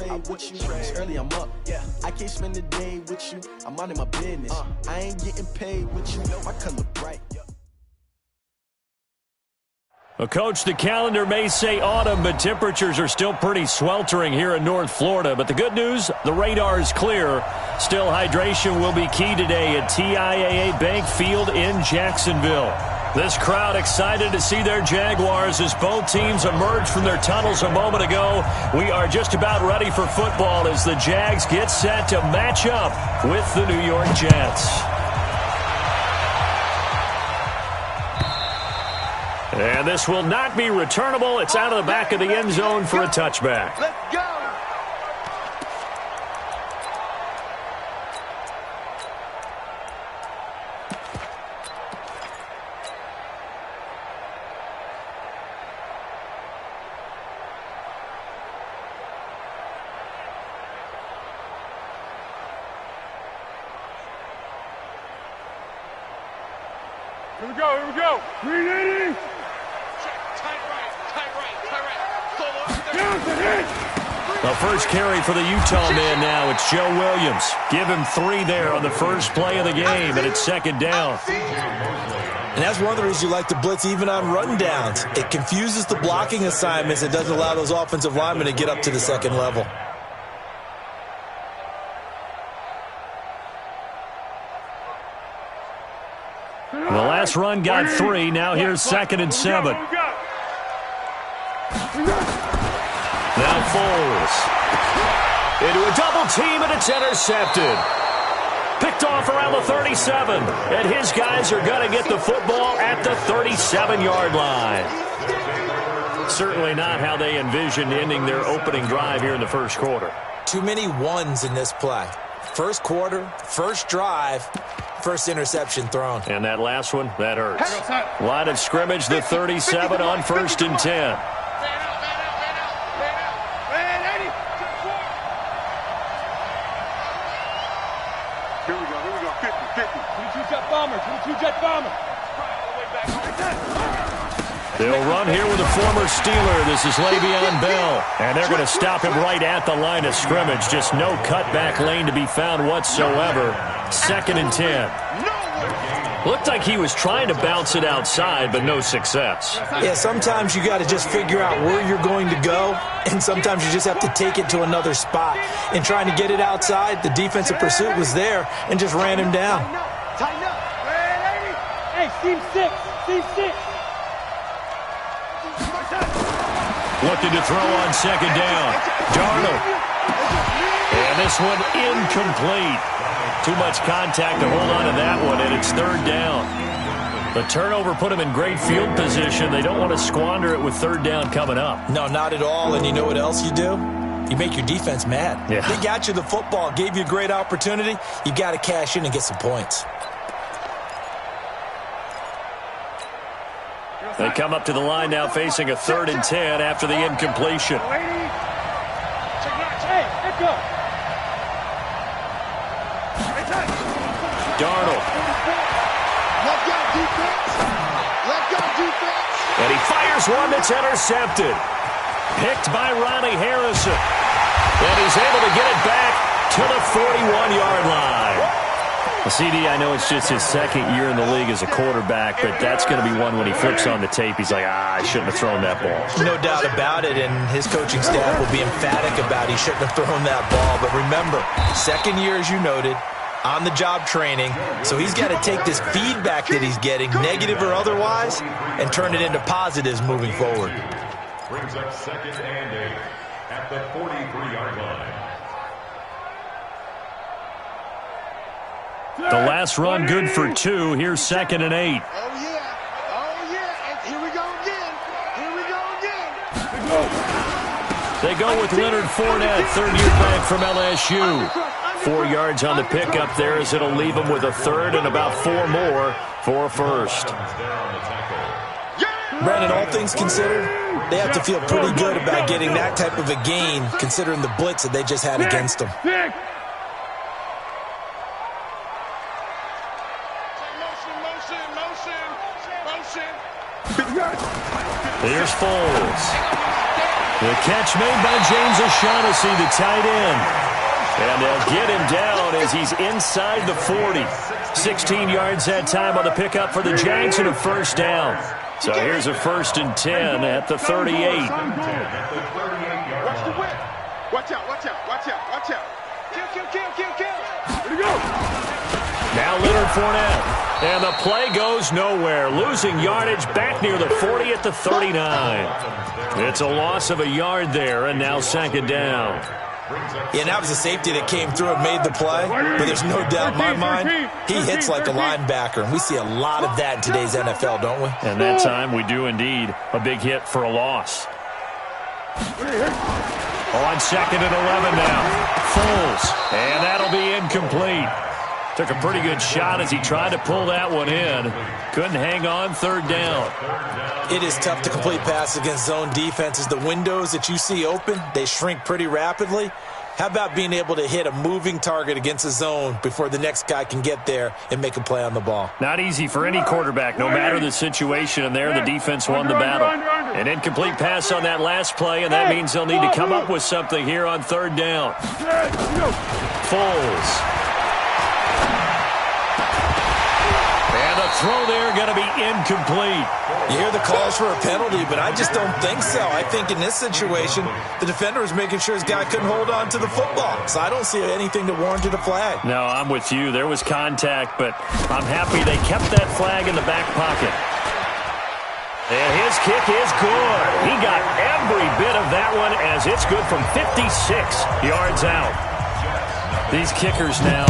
play with you. It's early, I'm up. I can't spend the day with you. I'm out in my business. I ain't getting paid with you. My color bright. Well, Coach, the calendar may say autumn, but temperatures are still pretty sweltering here in North Florida. But the good news, the radar is clear. Still, hydration will be key today at TIAA Bank Field in Jacksonville. This crowd excited to see their Jaguars as both teams emerge from their tunnels a moment ago. We are just about ready for football as the Jags get set to match up with the New York Jets. And this will not be returnable. It's out of the back of the end zone for a touchback. Let's go. Here we go, here we go. 380. The first carry for the Utah man now. It's Joe Williams. Give him 3 there on the first play of the game, and it's second down. And that's one of the reasons you like to blitz even on run downs. It confuses the blocking assignments. It doesn't allow those offensive linemen to get up to the second level. The last run got 3. Now here's 2nd and 7. Now Foles into a double team, and it's intercepted. Picked off around the 37, and his guys are going to get the football at the 37-yard line. Certainly not how they envisioned ending their opening drive here in the first quarter. Too many ones in this play. First quarter, first drive, first interception thrown. And that last one, that hurts. Line of scrimmage, the 37 on 1st and 10. They'll run here with a former Steeler. This is Le'Veon Bell. And they're going to stop him right at the line of scrimmage. Just no cutback lane to be found whatsoever. 2nd and 10. Looked like he was trying to bounce it outside, but no success. Yeah, sometimes you got to just figure out where you're going to go, and sometimes you just have to take it to another spot. In trying to get it outside, the defensive pursuit was there and just ran him down. Tighten up. Hey, team 6. Team 6. Looking to throw on 2nd down. Darnold. And this one incomplete. Too much contact to hold on to that one, and it's 3rd down. The turnover put him in great field position. They don't want to squander it with 3rd down coming up. No, not at all. And you know what else you do? You make your defense mad. Yeah. They got you the football, gave you a great opportunity. You got to cash in and get some points. They come up to the line now facing a 3rd and 10 after the incompletion. Darnold. And he fires one that's intercepted. Picked by Ronnie Harrison. And he's able to get it back to the 41-yard line. CD, I know it's just his 2nd year in the league as a quarterback, but that's going to be one when he flips on the tape. He's like, I shouldn't have thrown that ball. No doubt about it, and his coaching staff will be emphatic about he shouldn't have thrown that ball. But remember, 2nd year, as you noted, on-the-job training, so he's got to take this feedback that he's getting, negative or otherwise, and turn it into positives moving forward. Brings up 2nd and 8 at the 43-yard line. The last run good for 2. Here's 2nd and 8. Oh, yeah. Oh, yeah. And here we go again. Here we go again. They go with Leonard Fournette, 3rd year back from LSU. 4 yards on the pickup there as it'll leave them with a 3rd and about 4 more for a 1st. Brandon, all things considered, they have to feel pretty good about getting that type of a gain considering the blitz that they just had against them. Here's Foles. The catch made by James O'Shaughnessy, the tight end. And they'll get him down as he's inside the 40. 16 yards that time on the pickup for the Jags and a first down. So here's a 1st and 10 at the 38. Watch the whip. Watch out, watch out, watch out, watch out. Kill. Here we go. Now Leonard Fournette. And the play goes nowhere. Losing yardage back near the 40 at the 39. It's a loss of a yard there, and now 2nd down. Yeah, and that was a safety that came through and made the play. But there's no doubt in my mind, he hits like a linebacker. And we see a lot of that in today's NFL, don't we? And that time we do indeed. A big hit for a loss. On 2nd and 11 now. Foles. And that'll be incomplete. Took a pretty good shot as he tried to pull that one in. Couldn't hang on. 3rd down. It is tough to complete passes against zone defenses. The windows that you see open, they shrink pretty rapidly. How about being able to hit a moving target against a zone before the next guy can get there and make a play on the ball? Not easy for any quarterback, no matter the situation. And there, the defense won the battle. An incomplete pass on that last play, and that means they'll need to come up with something here on 3rd down. Foles. Throw there going to be incomplete. You hear the calls for a penalty, but I just don't think so. I think in this situation, the defender was making sure his guy couldn't hold on to the football. So I don't see anything that warranted a flag. No, I'm with you. There was contact, but I'm happy they kept that flag in the back pocket. And his kick is good. He got every bit of that one as it's good from 56 yards out. These kickers now,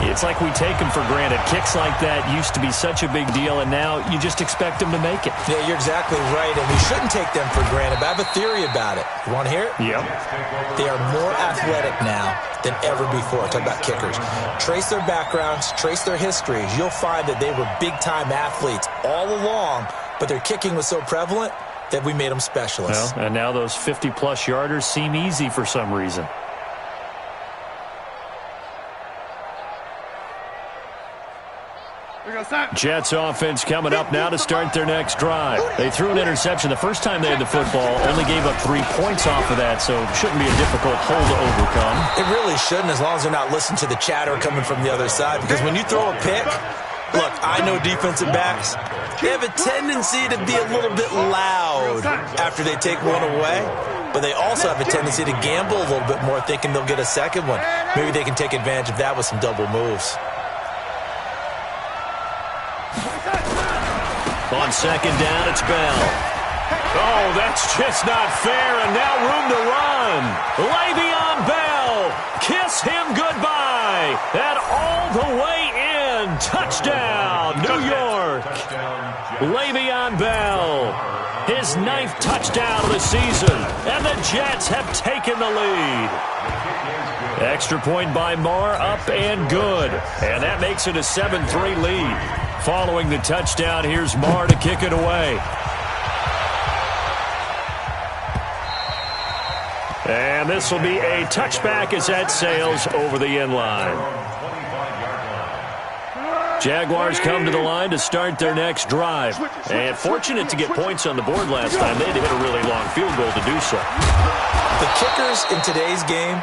it's like we take them for granted. Kicks like that used to be such a big deal, and now you just expect them to make it. Yeah, you're exactly right, and we shouldn't take them for granted, but I have a theory about it. You want to hear it? Yep. They are more athletic now than ever before. Talk about kickers. Trace their backgrounds, trace their histories. You'll find that they were big-time athletes all along, but their kicking was so prevalent that we made them specialists. Well, and now those 50-plus yarders seem easy for some reason. Jets offense coming up now to start their next drive. They threw an interception the first time they had the football, only gave up 3 points off of that, so it shouldn't be a difficult hole to overcome. It really shouldn't, as long as they're not listening to the chatter coming from the other side, because when you throw a pick, look, I know defensive backs, they have a tendency to be a little bit loud after they take one away, but they also have a tendency to gamble a little bit more, thinking they'll get a second one. Maybe they can take advantage of that with some double moves. On 2nd down, it's Bell. Oh, that's just not fair, and now room to run. Le'Veon Bell, kiss him goodbye, and all the way in. Touchdown, New York. Le'Veon Bell, his 9th touchdown of the season, and the Jets have taken the lead. Extra point by Marr, up and good, and that makes it a 7-3 lead. Following the touchdown, here's Marr to kick it away. And this will be a touchback as that sails over the end line. Jaguars come to the line to start their next drive. And fortunate to get points on the board last time. They had to hit a really long field goal to do so. The kickers in today's game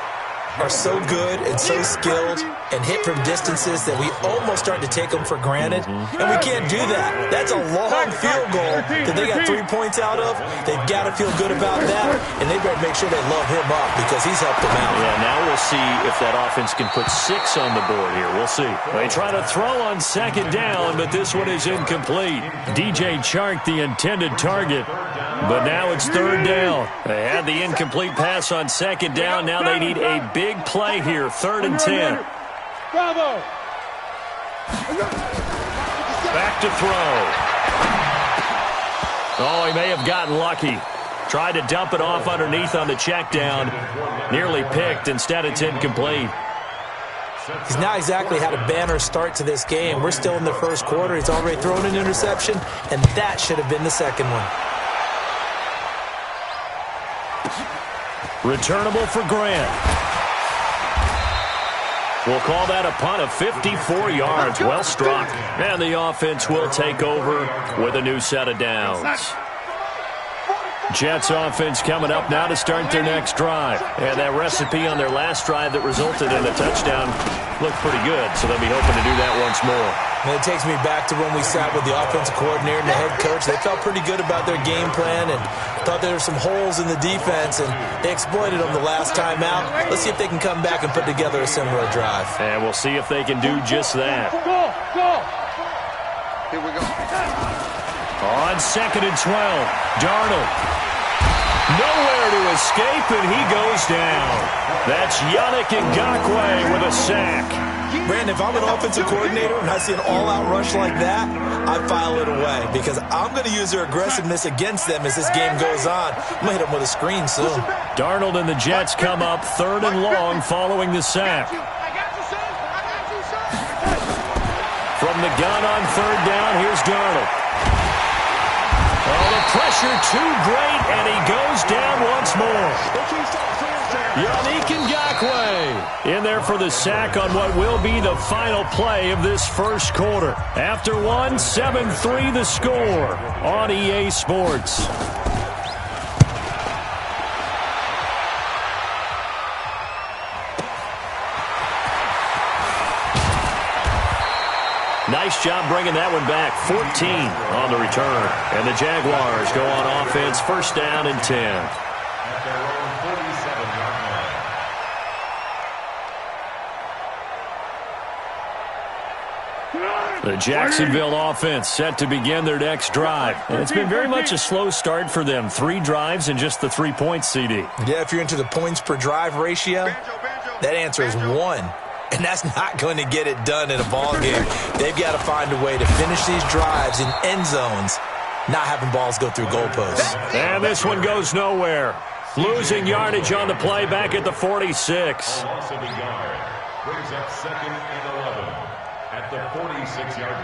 are so good and so skilled and hit from distances that we almost start to take them for granted, and we can't do that. That's a long field goal that they got 3 points out of. They've got to feel good about that, and they better make sure they love him up because he's helped them out. Yeah, now we'll see if that offense can put 6 on the board here. We'll see. They try to throw on 2nd down, but this one is incomplete. DJ Chark, the intended target, but now it's 3rd down. They had the incomplete pass on 2nd down. Now they need a big play here, 3rd and 10. Bravo! Back to throw. Oh, he may have gotten lucky. Tried to dump it off underneath on the check down. Nearly picked. Instead, it's incomplete. He's not exactly had a banner start to this game. We're still in the first quarter. He's already thrown an interception, and that should have been the second one. Returnable for Grant. We'll call that a punt of 54 yards. Well struck. And the offense will take over with a new set of downs. Jets offense coming up now to start their next drive. And that recipe on their last drive that resulted in a touchdown looked pretty good, so they'll be hoping to do that once more. And it takes me back to when we sat with the offensive coordinator and the head coach. They felt pretty good about their game plan and thought there were some holes in the defense, and they exploited them the last time out. Let's see if they can come back and put together a similar drive. And we'll see if they can do just that. Go. Here we go. On 2nd and 12, Darnold. Nowhere to escape, and he goes down. That's Yannick Ngakoue with a sack. Brandon, if I'm an offensive coordinator and I see an all-out rush like that, I file it away because I'm going to use their aggressiveness against them as this game goes on. I'm going to hit them with a screen soon. Darnold and the Jets come up 3rd and long following the sack. From the gun on 3rd down, here's Darnold. Oh, the pressure too great, and he goes down once more. Yannick Ngakoue in there for the sack on what will be the final play of this first quarter. After one, 7-3 the score on EA Sports. Nice job bringing that one back. 14 on the return. And the Jaguars go on offense, 1st down and 10. At their own 47-yard line. The Jacksonville offense set to begin their next drive. And it's been very much a slow start for them. 3 drives and just the 3 points, CD. Yeah, if you're into the points per drive ratio, that answer is 1. And that's not going to get it done in a ball game. They've got to find a way to finish these drives in end zones, not having balls go through goalposts. And this one goes nowhere. Losing yardage on the play back at the 46. Loss of a yard brings up 2nd and 11 at the 46-yard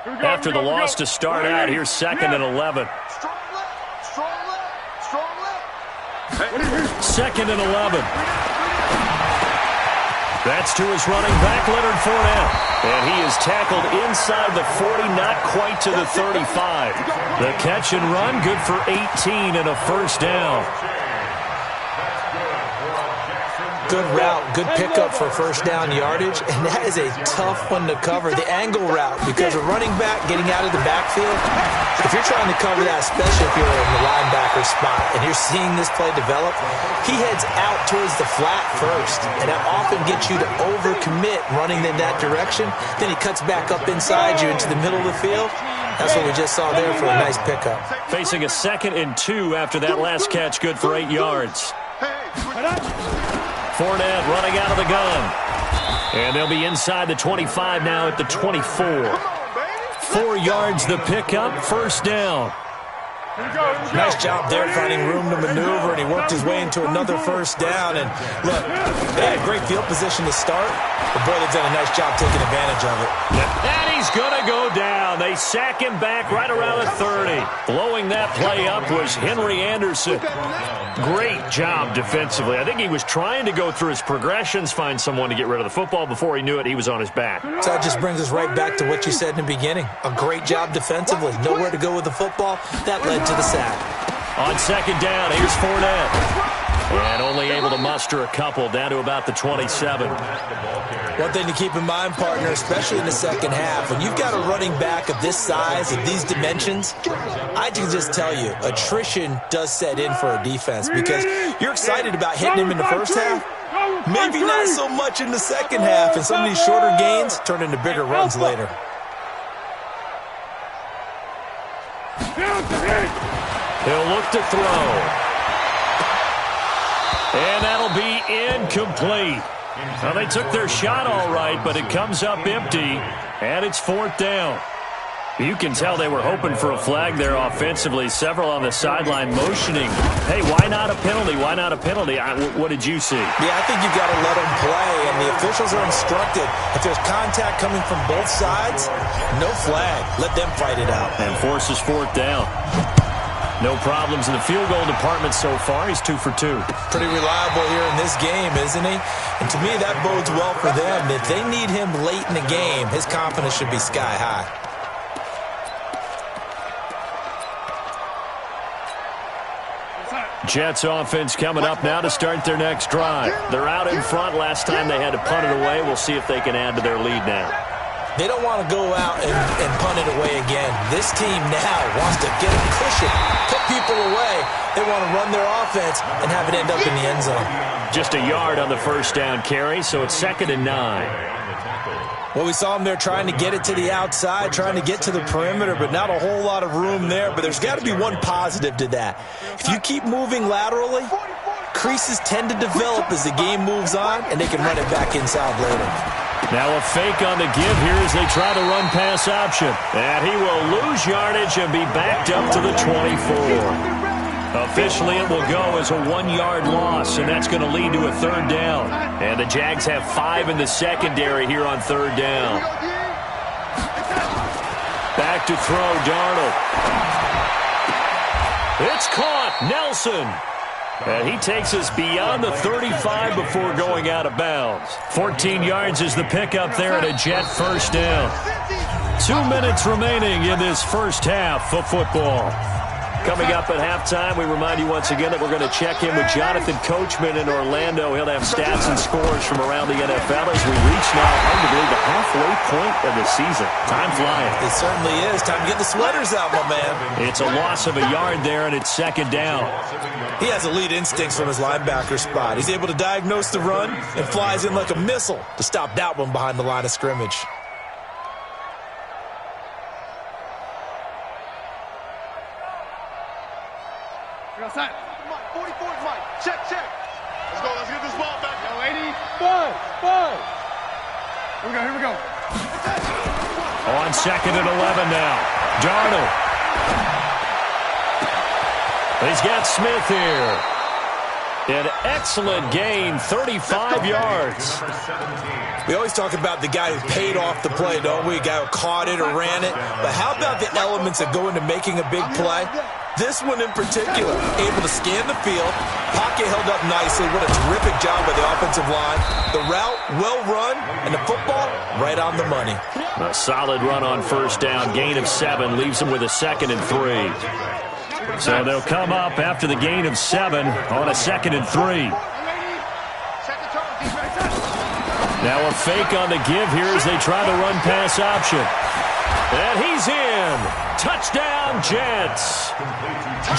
line. After the loss to start out, here's 2nd and 11. Strong left. 2nd and 11. That's to his running back, Leonard Fournette. And he is tackled inside the 40, not quite to the 35. The catch and run, good for 18 and a 1st down. Good route, good pickup for 1st down yardage, and that is a tough one to cover. The angle route, because a running back getting out of the backfield, if you're trying to cover that, especially if you're in the linebacker spot, and you're seeing this play develop, he heads out towards the flat first, and that often gets you to overcommit running in that direction. Then he cuts back up inside you into the middle of the field. That's what we just saw there for a nice pickup. Facing a 2nd and 2 after that last catch, good for 8 yards. Fournette running out of the gun. And they'll be inside the 25 now at the 24. 4 yards the pickup, 1st down. Nice job there finding room to maneuver, and he worked his way into another 1st down. And look, they had great field position to start, but boy, they've done a nice job taking advantage of it. And he's going to go down. They sack him back right around the 30. Blowing that play up was Henry Anderson. Great job defensively. I think he was trying to go through his progressions, find someone to get rid of the football. Before he knew it, he was on his back. So that just brings us right back to what you said in the beginning. A great job defensively. Nowhere to go with the football. That led to the sack. On 2nd down, here's Fournette. And only able to muster a couple, down to about the 27. One thing to keep in mind, partner, especially in the 2nd half, when you've got a running back of this size, of these dimensions, I can just tell you, attrition does set in for a defense because you're excited about hitting him in the 1st half, maybe not so much in the 2nd half, and some of these shorter gains turn into bigger runs later. He'll look to throw. And that'll be incomplete. Well, they took their shot all right, but it comes up empty, and it's 4th down. You can tell they were hoping for a flag there offensively. Several on the sideline motioning. Hey, why not a penalty? Why not a penalty? What did you see? Yeah, I think you've got to let them play, and the officials are instructed. If there's contact coming from both sides, no flag. Let them fight it out. And forces 4th down. No problems in the field goal department so far. He's 2 for 2. Pretty reliable here in this game, isn't he? And to me, that bodes well for them. If they need him late in the game, his confidence should be sky high. Jets offense coming up now to start their next drive. They're out in front. Last time they had to punt it away. We'll see if they can add to their lead now. They don't want to go out and punt it away again. This team now wants to get a cushion, put people away. They want to run their offense and have it end up in the end zone. Just a yard on the first down carry, so it's 2nd and 9. Well, we saw them there trying to get it to the outside, trying to get to the perimeter, but not a whole lot of room there. But there's got to be one positive to that. If you keep moving laterally, creases tend to develop as the game moves on, and they can run it back inside later. Now a fake on the give here as they try to run pass option. And he will lose yardage and be backed up to the 24. Officially, it will go as a 1-yard loss, and that's going to lead to a 3rd down. And the Jags have 5 in the secondary here on 3rd down. Back to throw, Darnold. It's caught, Nelson. And he takes us beyond the 35 before going out of bounds. 14 yards is the pickup there at a Jet first down. 2 minutes remaining in this first half of football. Coming up at halftime, we remind you once again that we're going to check in with Jonathan Coachman in Orlando. He'll have stats and scores from around the NFL as we reach now, arguably, the halfway point of the season. Time flying. It certainly is. Time to get the sweaters out, my man. It's a loss of a yard there, and it's 2nd down. He has elite instincts from his linebacker spot. He's able to diagnose the run and flies in like a missile to stop that one behind the line of scrimmage. Outside. Mike, 44 is Mike. Check. Let's go. Let's get this ball back. Yo, 85. Here we go. On 2nd and 11 now. Darnold. He's got Smith here. An excellent gain, 35 yards. We always talk about the guy who paid off the play, don't we? A guy who caught it or ran it. But how about the elements that go into making a big play? This one in particular, able to scan the field, pocket held up nicely. What a terrific job by the offensive line. The route, well run, and the football, right on the money. A solid run on first down. Gain of 7 leaves him with a 2nd and 3. So they'll come up after the gain of 7 on a 2nd and 3. Now a fake on the give here as they try to run pass option. And he's in. Touchdown, Jets.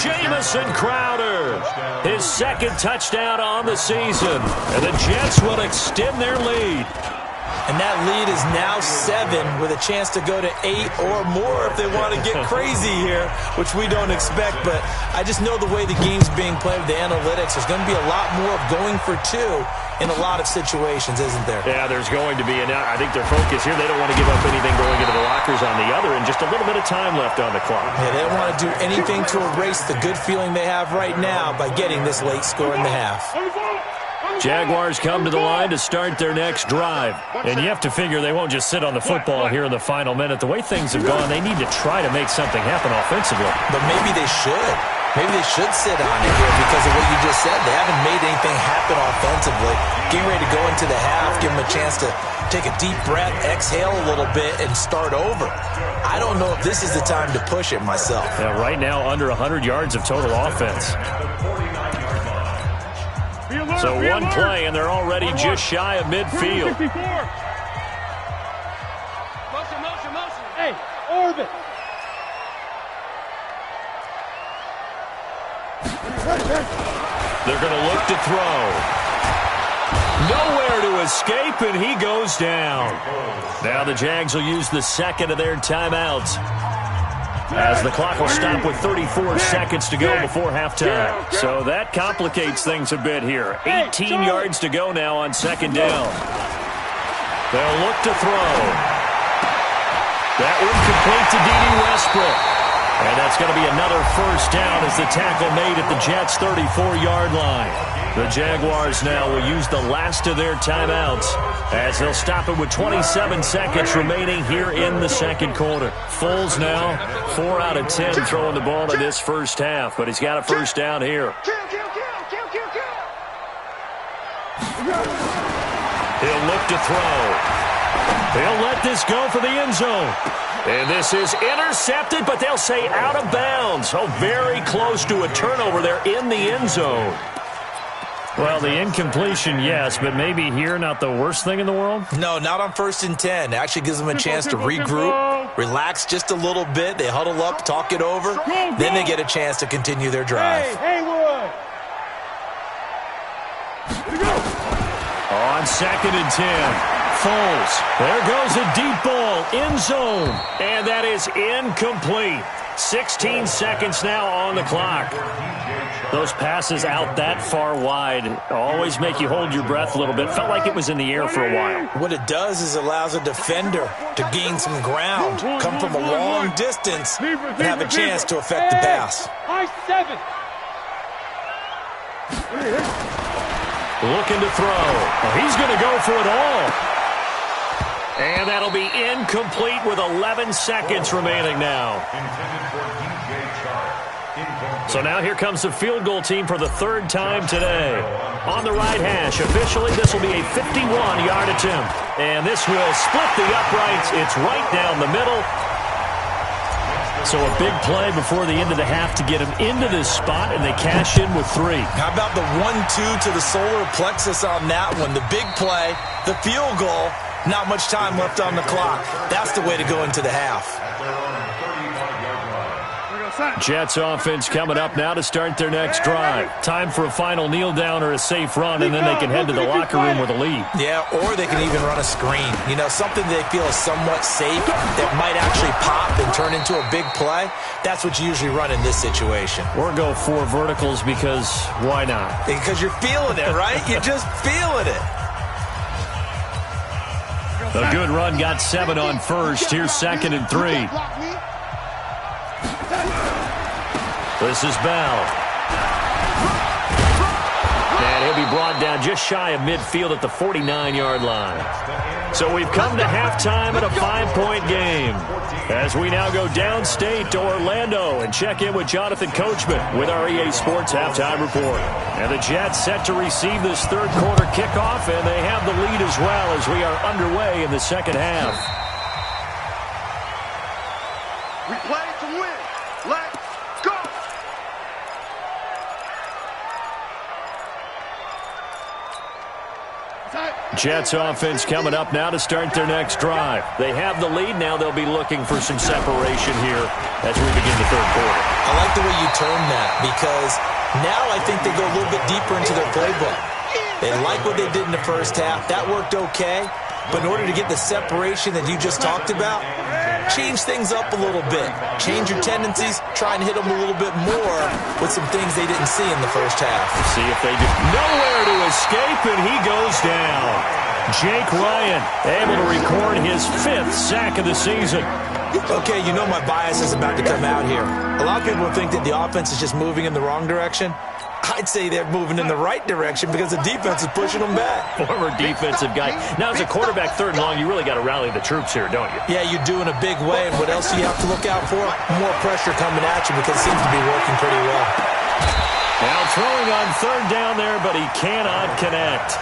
Jamison Crowder, his 2nd touchdown on the season. And the Jets will extend their lead. And that lead is now 7 with a chance to go to 8 or more if they want to get crazy here, which we don't expect. But I just know the way the game's being played with the analytics, there's going to be a lot more of going for 2 in a lot of situations, isn't there? Yeah, there's going to be. And I think their focus here, they don't want to give up anything going into the lockers on the other, and just a little bit of time left on the clock. Yeah, they don't want to do anything to erase the good feeling they have right now by getting this late score in the half. Jaguars come to the line to start their next drive. And you have to figure they won't just sit on the football here in the final minute. The way things have gone, they need to try to make something happen offensively. But maybe they should. Maybe they should sit on it here because of what you just said. They haven't made anything happen offensively. Getting ready to go into the half, give them a chance to take a deep breath, exhale a little bit, and start over. I don't know if this is the time to push it myself. Yeah, right now, under 100 yards of total offense. So one play, and they're already just shy of midfield. Motion. Hey, orbit. They're going to look to throw. Nowhere to escape, and he goes down. Now the Jags will use the 2nd of their timeouts, as the clock will stop with 34 seconds to go before halftime. So that complicates things a bit here. 18 yards to go now on 2nd down. They'll look to throw. That one complete to D.D. Westbrook. And that's going to be another first down as the tackle made at the Jets' 34-yard line. The Jaguars now will use the last of their timeouts as they'll stop it with 27 seconds remaining here in the 2nd quarter. Foles now 4 out of 10 throwing the ball in this first half, but he's got a first down here. He'll look to throw. He'll let this go for the end zone. And this is intercepted, but they'll say out of bounds. Oh, very close to a turnover there in the end zone. Well, the incompletion, yes, but maybe here not the worst thing in the world? No, not on 1st and 10. It actually gives them a chance to regroup, relax just a little bit. They huddle up, talk it over. Then they get a chance to continue their drive. On 2nd and 10, Foles. There goes a deep ball, end zone. And that is incomplete. 16 seconds now on the clock. Those passes out that far wide always make you hold your breath a little bit. Felt like it was in the air for a while. What it does is it allows a defender to gain some ground, come from a long distance, and have a chance to affect the pass. I-7. Looking to throw. Oh, he's going to go for it all. And that'll be incomplete with 11 seconds remaining now. So now here comes the field goal team for the 3rd time today. On the right hash, officially this will be a 51-yard attempt. And this will split the uprights. It's right down the middle. So a big play before the end of the half to get him into this spot, and they cash in with 3. How about the 1-2 to the solar plexus on that one? The big play, the field goal, not much time left on the clock. That's the way to go into the half. Jets offense coming up now to start their next drive. Time for a final kneel down or a safe run, and then they can head to the locker room with a lead. Yeah, or they can even run a screen. You know, something they feel is somewhat safe that might actually pop and turn into a big play. That's what you usually run in this situation. Or go 4 verticals because why not? Because you're feeling it, right? You're just feeling it. A good run got 7 on first. Here's 2nd and 3. This is Bell. And he'll be brought down just shy of midfield at the 49-yard line. So we've come to halftime at a 5-point game. As we now go downstate to Orlando and check in with Jonathan Coachman with our EA Sports Halftime Report. And the Jets set to receive this 3rd quarter kickoff, and they have the lead as well as we are underway in the 2nd half. We play to win. Let's go. Jets offense coming up now to start their next drive. They have the lead. Now they'll be looking for some separation here as we begin the 3rd quarter. I like the way you term that because now I think they go a little bit deeper into their playbook. They like what they did in the 1st half. That worked okay. But in order to get the separation that you just talked about, change things up a little bit. Change your tendencies. Try and hit them a little bit more with some things they didn't see in the 1st half. See if they do. Nowhere to escape, and he goes down. Jake Ryan able to record his 5th sack of the season. Okay, you know my bias is about to come out here. A lot of people think that the offense is just moving in the wrong direction. I'd say they're moving in the right direction because the defense is pushing them back. Former defensive guy. Now, as a quarterback 3rd and long, you really got to rally the troops here, don't you? Yeah, you do in a big way. And what else do you have to look out for? More pressure coming at you because it seems to be working pretty well. Now throwing on 3rd down there, but he cannot connect.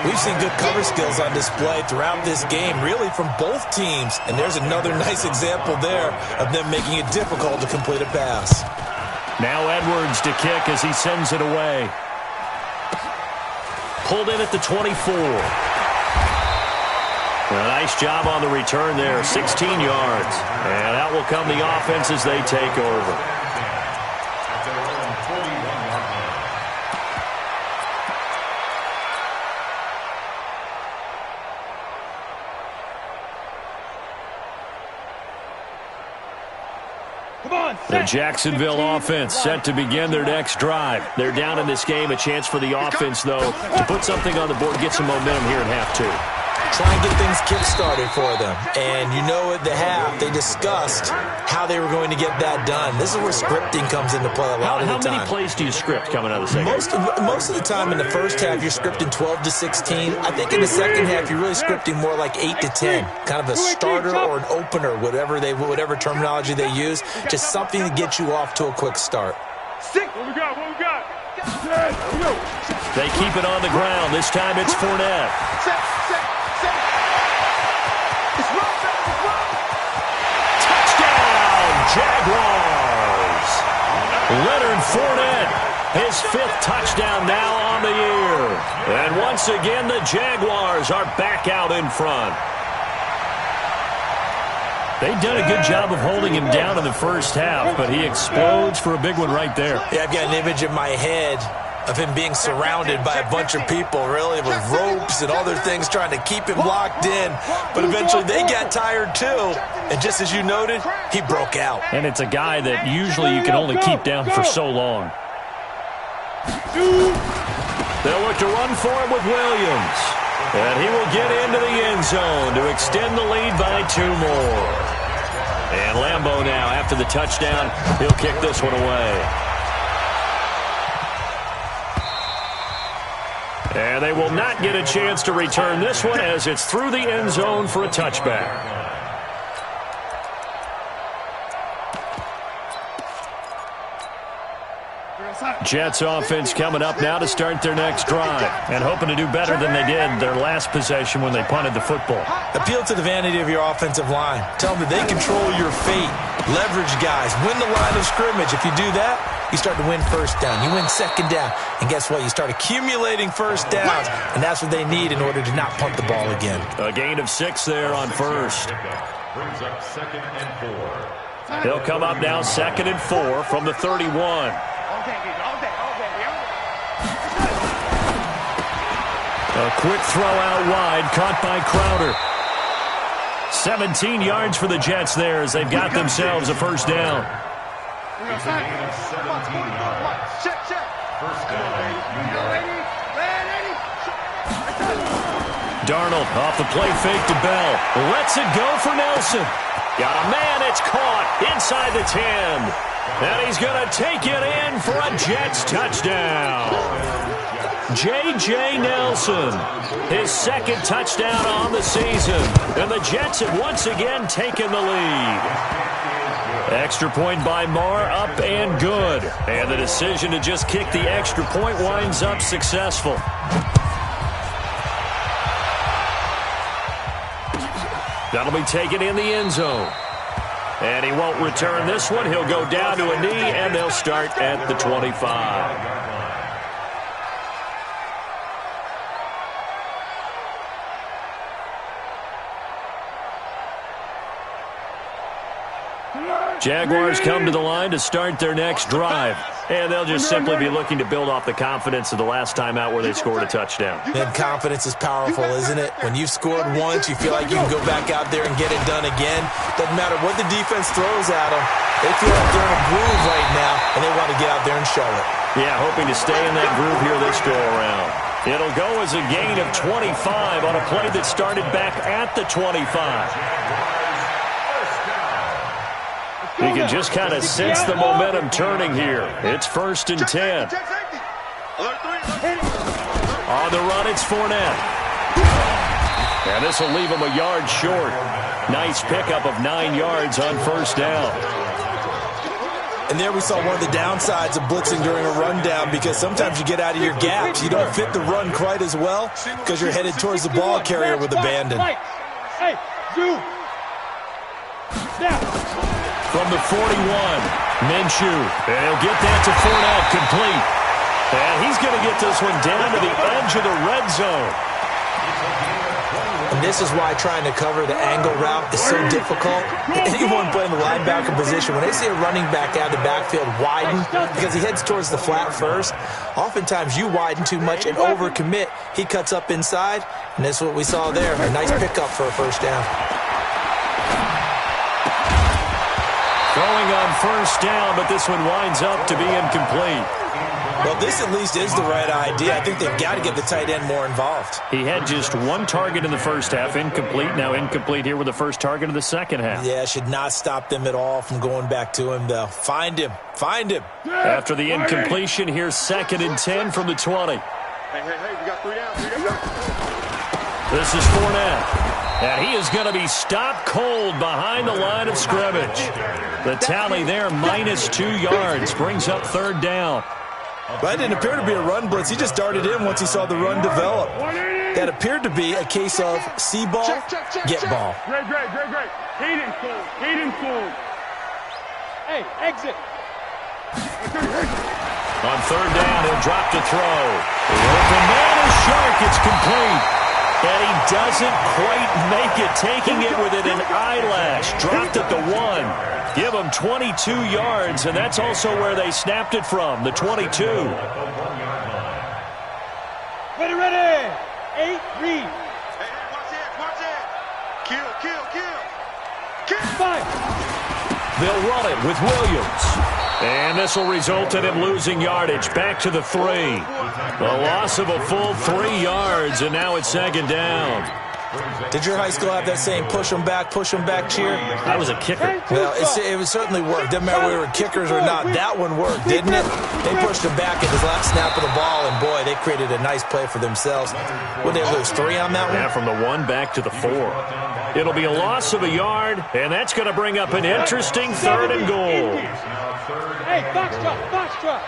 We've seen good cover skills on display throughout this game, really from both teams. And there's another nice example there of them making it difficult to complete a pass. Now Edwards to kick as he sends it away. Pulled in at the 24. A nice job on the return there, 16 yards. And that will come the offense as they take over. The Jacksonville offense set to begin their next drive. They're down in this game. A chance for the offense, though, to put something on the board, get some momentum here in half 2. Try and get things kick-started for them. And you know at the half, they discussed how they were going to get that done. This is where scripting comes into play a lot of the time. How many plays do you script coming out of the second? Most of the time in the 1st half, you're scripting 12 to 16. I think in the 2nd half, you're really scripting more like 8 to 10. Kind of a starter or an opener, whatever terminology they use. Just something to get you off to a quick start. What we got? What we got? They keep it on the ground. This time it's Fournette. Jaguars. Leonard Fournette, his 5th touchdown now on the year. And once again, the Jaguars are back out in front. They've done a good job of holding him down in the first half, but he explodes for a big one right there. Yeah, I've got an image in my head of him being surrounded by a bunch of people, really, with ropes and other things trying to keep him locked in. But eventually they got tired too, and just as you noted, he broke out. And it's a guy that usually you can only keep down for so long. They'll look to run for him with Williams. And he will get into the end zone to extend the lead by 2 more. And Lambeau now, after the touchdown, he'll kick this one away. And they will not get a chance to return this one as it's through the end zone for a touchback. Jets offense coming up now to start their next drive and hoping to do better than they did their last possession when they punted the football. Appeal to the vanity of your offensive line. Tell them that they control your fate. Leverage guys. Win the line of scrimmage. If you do that, you start to win first down. You win second down. And guess what? You start accumulating first downs. And that's what they need in order to not punt the ball again. A gain of 6 there on first. Brings up 2nd and 4. He'll come up now 2nd and 4 from the 31. A quick throw out wide, caught by Crowder. 17 yards for the Jets there as they've got themselves a first down. It's a gain of 17 yards. First down. Darnold off the play fake to Bell. Lets it go for Nelson. Got a man, it's caught inside the 10. And he's going to take it in for a Jets touchdown. J.J. Nelson, his 2nd touchdown on the season. And the Jets have once again taken the lead. Extra point by Marr, up and good. And the decision to just kick the extra point winds up successful. That'll be taken in the end zone. And he won't return this one. He'll go down to a knee, and they'll start at the 25. Jaguars come to the line to start their next drive. And they'll just simply be looking to build off the confidence of the last time out where they scored a touchdown. And confidence is powerful, isn't it? When you've scored once, you feel like you can go back out there and get it done again. Doesn't matter what the defense throws at them. They feel like they're in a groove right now, and they want to get out there and show it. Yeah, hoping to stay in that groove here this go-around. It'll go as a gain of 25 on a play that started back at the 25. You can just kind of sense the momentum turning here. It's 1st and 10. On the run, it's Fournette. And this will leave him a yard short. Nice pickup of 9 yards on first down. And there we saw one of the downsides of blitzing during a rundown, because sometimes you get out of your gaps. You don't fit the run quite as well because you're headed towards the ball carrier with abandon. Hey, Drew. From the 41, Minshew. And he'll get that to Fournette, complete. And he's going to get this one down to the edge of the red zone. And this is why trying to cover the angle route is so difficult. Anyone playing the linebacker position, when they see a running back out of the backfield widen, because he heads towards the flat first, oftentimes you widen too much and overcommit. He cuts up inside, and that's what we saw there. A nice pickup for a first down. Throwing on first down, but this one winds up to be incomplete. Well, this at least is the right idea. I think they've got to get the tight end more involved. He had just 1 target in the first half, incomplete. Now incomplete here with the first target of the second half. Yeah, should not stop them at all from going back to him, though. Find him. Find him. After the incompletion, here's 2nd and 10 from the 20. Hey, we got 3 down. This is Fournette. And he is going to be stopped cold behind the line of scrimmage. The tally there, -2 yards, brings up 3rd down. That didn't appear to be a run blitz. He just darted in once he saw the run develop. That appeared to be a case of see ball, get ball. Great. He didn't fool. Hey, exit. On third down, he'll drop to throw. The open man is Shark. It's complete. And he doesn't quite make it, taking it within an eyelash. Dropped at the 1. Give him 22 yards, and that's also where they snapped it from, the 22. Ready, ready. 8, read. Hey, watch it. Kill. 5. They'll run it with Williams. And this will result in him losing yardage. Back to the 3. A loss of a full 3 yards, and now it's second down. Did your high school have that saying, push them back cheer? I was a kicker. Well, it certainly worked. Didn't matter whether we were kickers or not. That one worked, didn't it? They pushed him back at his last snap of the ball, and boy, they created a nice play for themselves. Would they lose 3 on that one? Yeah, from the 1 back to the 4. It'll be a loss of a yard, and that's going to bring up an interesting 3rd and goal. Hey, foxtrot.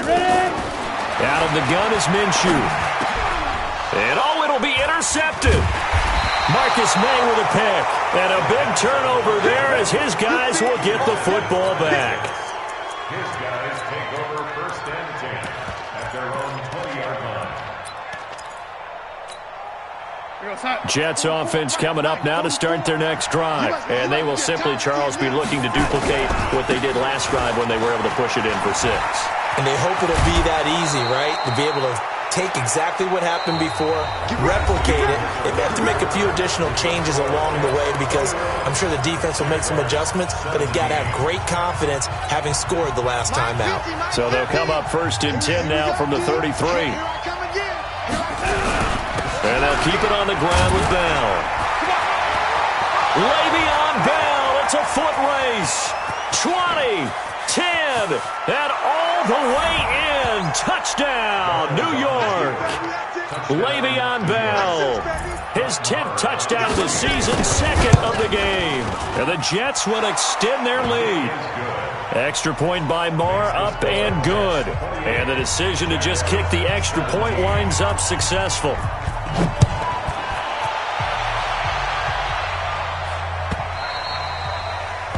Ready. Out of the gun is Minshew. And it'll be intercepted. Marcus May with a pick. And a big turnover there as his guys will get the football back. His guys take over 1st and 10 at their own 20-yard line. Jets offense coming up now to start their next drive. And they will simply, Charles, be looking to duplicate what they did last drive when they were able to push it in for 6. And they hope it'll be that easy, right? To be able to take exactly what happened before, replicate it. They may have to make a few additional changes along the way because I'm sure the defense will make some adjustments, but they've got to have great confidence having scored the last time out. So they'll come up 1st and 10 now from the 33. And they'll keep it on the ground with Bell. Le'Veon Bell, it's a foot race. 20, 10, and all the way in. Touchdown, New York. Le'Veon Bell, his 10th touchdown of the season, 2nd of the game. And the Jets will extend their lead. Extra point by Marr, up and good. And the decision to just kick the extra point winds up successful.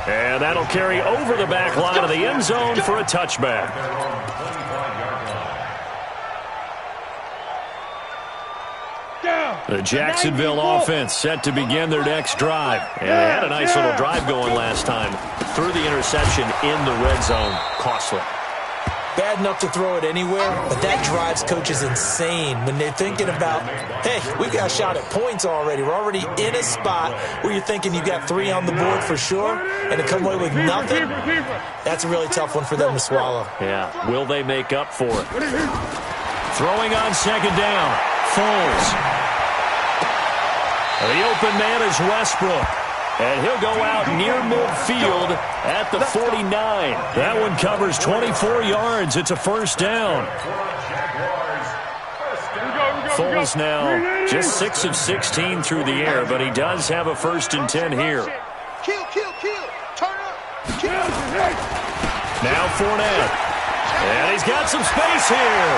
And that'll carry over the back line of the end zone for a touchback. The Jacksonville offense set to begin their next drive. And they had a nice little drive going last time. Threw the interception in the red zone. Costly. Bad enough to throw it anywhere, but that drives coaches insane when they're thinking about, hey, we've got a shot at points already. We're already in a spot where you're thinking you've got 3 on the board for sure, and to come away with nothing, that's a really tough one for them to swallow. Yeah, will they make up for it? Throwing on 2nd down, Foles. The open man is Westbrook. And he'll go out near midfield at the 49. That one covers 24 yards. It's a 1st down. Foles now just 6 of 16 through the air, but he does have a 1st and 10 here. Kill. Turn up. Kill. Now Fournette. And he's got some space here.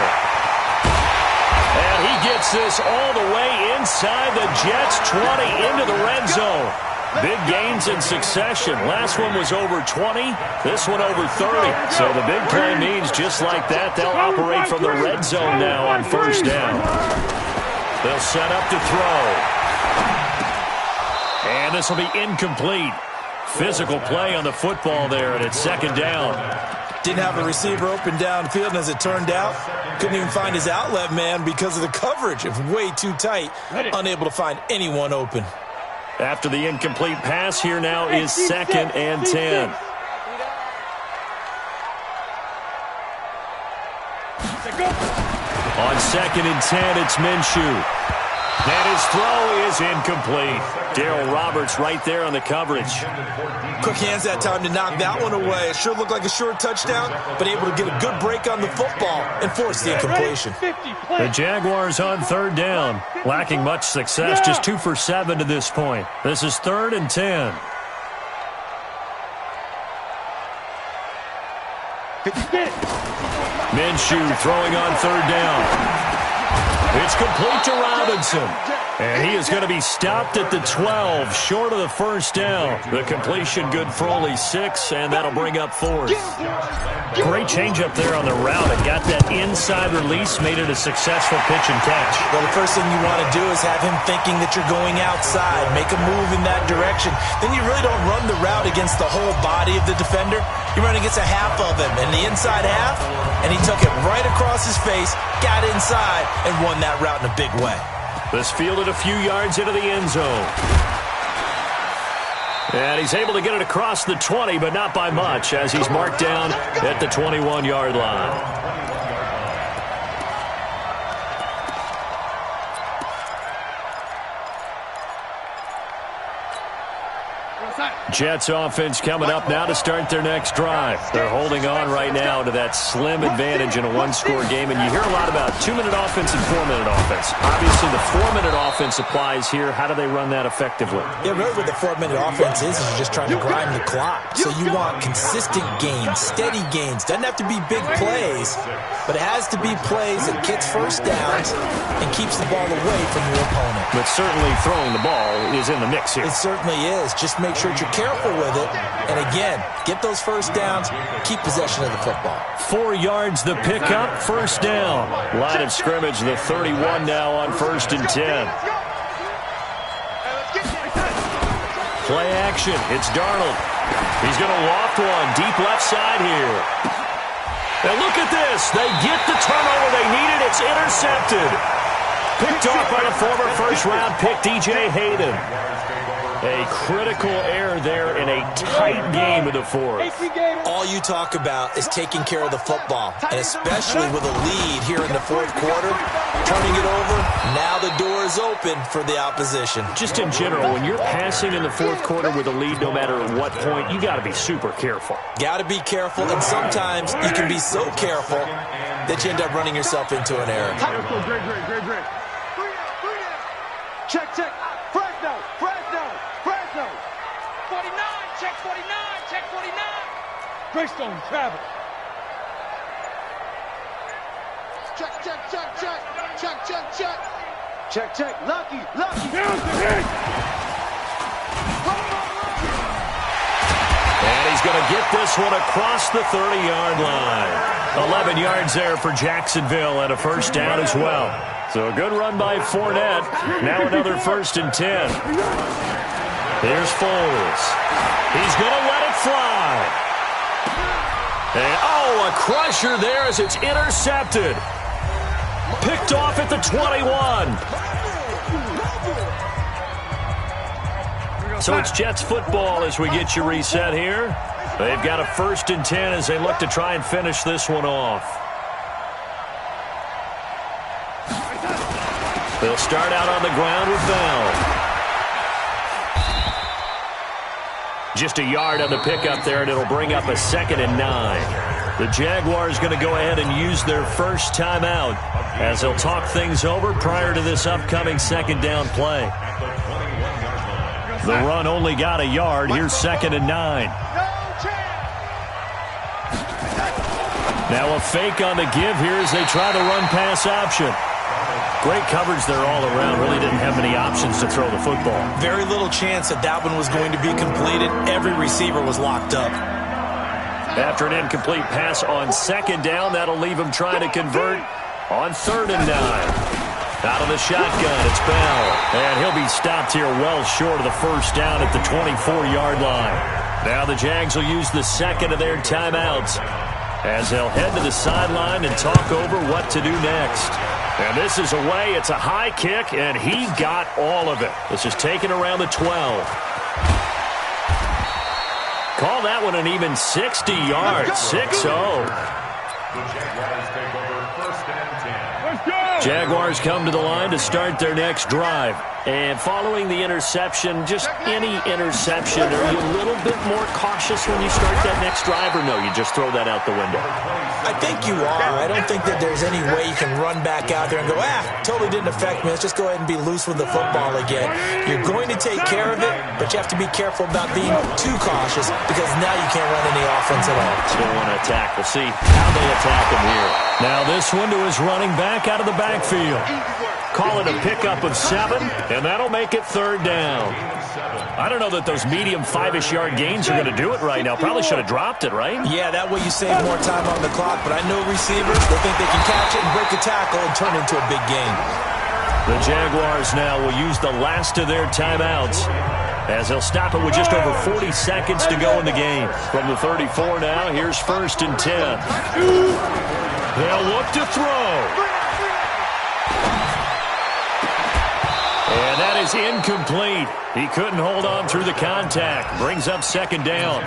And he gets this all the way inside the Jets' 20 into the red zone. Big gains in succession. Last one was over 20. This one over 30. So the big play means just like that, they'll operate from the red zone now on 1st down. They'll set up to throw. And this will be incomplete. Physical play on the football there, and it's 2nd down. Didn't have a receiver open downfield, and as it turned out, couldn't even find his outlet man because of the coverage. It was way too tight. Unable to find anyone open. After the incomplete pass, here now is 2nd and 10. On 2nd and 10, it's Minshew. And his throw is incomplete. Darryl Roberts right there on the coverage. Quick hands that time to knock that one away. It sure looked like a short touchdown, but able to get a good break on the football and force the incompletion. The Jaguars on 3rd down. Lacking much success, just 2 for 7 to this point. This is 3rd and 10. Minshew throwing on 3rd down. It's complete to Robinson. And he is going to be stopped at the 12, short of the first down. The completion good for only 6, and that'll bring up 4th. Great change up there on the route. It got that inside release, made it a successful pitch and catch. Well, the first thing you want to do is have him thinking that you're going outside, make a move in that direction. Then you really don't run the route against the whole body of the defender. You run against a half of him, and the inside half, and he took it right across his face, got inside, and won that route in a big way. This fielded a few yards into the end zone. And he's able to get it across the 20, but not by much, as he's marked down at the 21-yard line. Jets offense coming up now to start their next drive. They're holding on right now to that slim advantage in a one-score game, and you hear a lot about 2-minute offense and 4-minute offense. Obviously, the 4-minute offense applies here. How do they run that effectively? Yeah, really what the 4-minute offense is you're just trying to grind the clock. So you want consistent gains, steady gains. Doesn't have to be big plays, but it has to be plays that gets first downs and keeps the ball away from your opponent. But certainly throwing the ball is in the mix here. It certainly is. Just make sure you're careful with it. And again, get those first downs, keep possession of the football. 4 yards the pickup, first down. Line of scrimmage, the 31 now on 1st and 10. Play action, it's Darnold. He's going to loft one, deep left side here. And look at this, they get the turnover they needed, it's intercepted. Picked off by the former first-round pick, DJ Hayden. A critical error there in a tight game of the 4th. All you talk about is taking care of the football, and especially with a lead here in the 4th quarter, turning it over, now the door is open for the opposition. Just in general, when you're passing in the 4th quarter with a lead, no matter at what point, you got to be super careful. Got to be careful, and sometimes you can be so careful that you end up running yourself into an error. Great. Check. Fresno. 49, check 49. Greystone travel. Check. Lucky. And he's going to get this one across the 30-yard line. 11 yards there for Jacksonville and a first down as well. So a good run by Fournette. Now another 1st and 10. Here's Foles. He's going to let it fly. And, a crusher there as it's intercepted. Picked off at the 21. So it's Jets football as we get you reset here. They've got a 1st and 10 as they look to try and finish this one off. They'll start out on the ground with Bell. Just a yard on the pickup there, and it'll bring up a 2nd and 9. The Jaguars going to go ahead and use their first timeout as they'll talk things over prior to this upcoming 2nd down play. The run only got a yard. Here's 2nd and 9. Now a fake on the give here as they try the run-pass option. Great coverage there all around. Really didn't have many options to throw the football. Very little chance that one was going to be completed. Every receiver was locked up. After an incomplete pass on 2nd down, that'll leave him trying to convert on 3rd and 9. Out of the shotgun, it's Bell. And he'll be stopped here well short of the first down at the 24-yard line. Now the Jags will use the 2nd of their timeouts as they'll head to the sideline and talk over what to do next. And this is away. It's a high kick, and he got all of it. This is taken around the 12. Call that one an even 60 yards. 6-0. Jaguars come to the line to start their next drive. And following the interception, just any interception, are you a little bit more cautious when you start that next drive, or no, you just throw that out the window? I think you are. I don't think that there's any way you can run back out there and go, totally didn't affect me. Let's just go ahead and be loose with the football again. You're going to take care of it, but you have to be careful about being too cautious because now you can't run any offense at all. Still want to attack. We'll see how they attack him here. Now this one to his running back out of the backfield. Call it a pickup of 7, and that'll make it 3rd down. I don't know that those medium 5-ish yard gains are going to do it right now. Probably should have dropped it, right? Yeah, that way you save more time on the clock. But I know receivers, they think they can catch it and break a tackle and turn it into a big gain. The Jaguars now will use the last of their timeouts as they'll stop it with just over 40 seconds to go in the game. From the 34 now, here's 1st and 10. They'll look to throw. And that is incomplete. He couldn't hold on through the contact. Brings up 2nd down.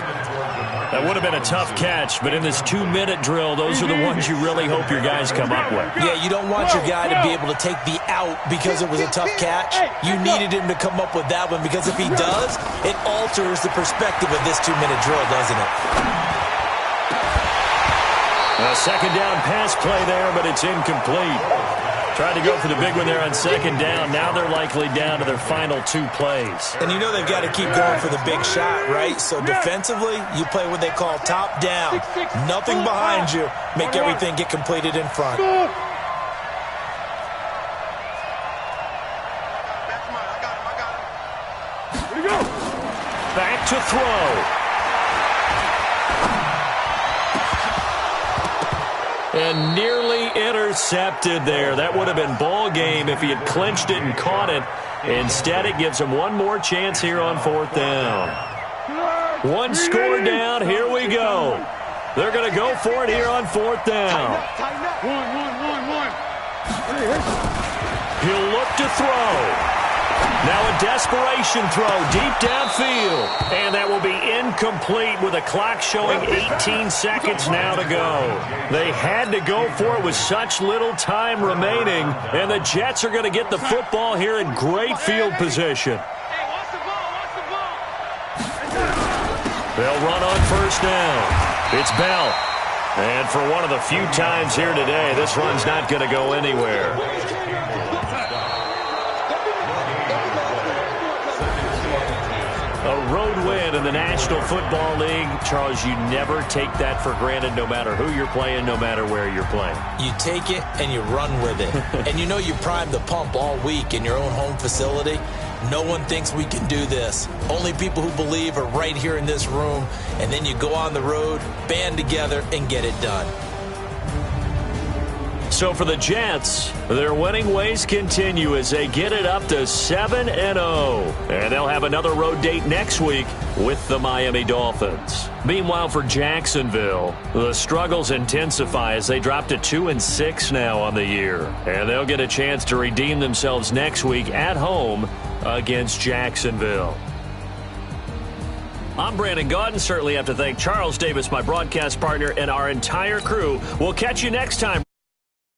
That would have been a tough catch, but in this 2-minute drill, those are the ones you really hope your guys come up with. Yeah, you don't want your guy to be able to take the out because it was a tough catch. You needed him to come up with that one because if he does, it alters the perspective of this 2-minute drill, doesn't it? A 2nd down pass play there, but it's incomplete. Tried to go for the big one there on 2nd down. Now they're likely down to their final 2 plays. And you know they've got to keep going for the big shot, right? So defensively, you play what they call top down. Nothing behind you. Make everything get completed in front. Back to throw. And nearly intercepted there. That would have been ball game if he had clinched it and caught it. Instead, it gives him one more chance here on 4th down. 1 score down. Here we go. They're going to go for it here on 4th down. One. He'll look to throw. Now a desperation throw deep downfield. And that will be incomplete with the clock showing 18 seconds now to go. They had to go for it with such little time remaining. And the Jets are going to get the football here in great field position. They'll run on 1st down. It's Bell. And for one of the few times here today, this run's not going to go anywhere. A road win in the National Football League. Charles, you never take that for granted no matter who you're playing, no matter where you're playing. You take it and you run with it. And you know you primed the pump all week in your own home facility. No one thinks we can do this. Only people who believe are right here in this room. And then you go on the road, band together, and get it done. So for the Jets, their winning ways continue as they get it up to 7-0. And they'll have another road date next week with the Miami Dolphins. Meanwhile, for Jacksonville, the struggles intensify as they drop to 2-6 now on the year. And they'll get a chance to redeem themselves next week at home against Jacksonville. I'm Brandon Gaudin. Certainly have to thank Charles Davis, my broadcast partner, and our entire crew. We'll catch you next time.